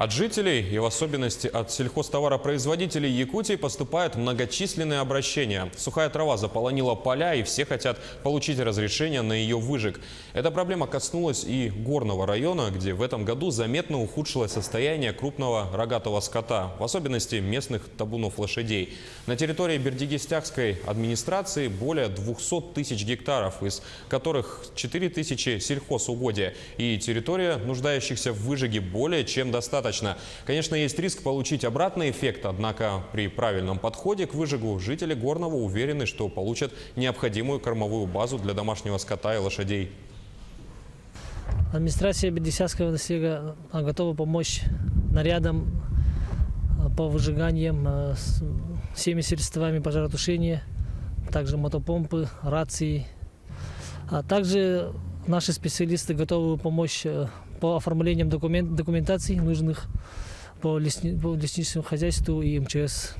От жителей и в особенности от сельхозтоваропроизводителей Якутии поступают многочисленные обращения. Сухая трава заполонила поля, и все хотят получить разрешение на ее выжиг. Эта проблема коснулась и горного района, где в этом году заметно ухудшилось состояние крупного рогатого скота, в особенности местных табунов лошадей. На территории Бердыгистякской администрации более 200 тысяч гектаров, из которых 4 тысячи сельхозугодия, и территория нуждающихся в выжиге более чем достаточно. Конечно, есть риск получить обратный эффект, однако при правильном подходе к выжигу жители Горного уверены, что получат необходимую кормовую базу для домашнего скота и лошадей. Администрация Бердыгистякского населения готова помочь нарядам по выжиганиям всеми средствами пожаротушения, также мотопомпы, рации. А также наши специалисты готовы помочь по оформлению документаций, нужных по лесничному хозяйству и МЧС.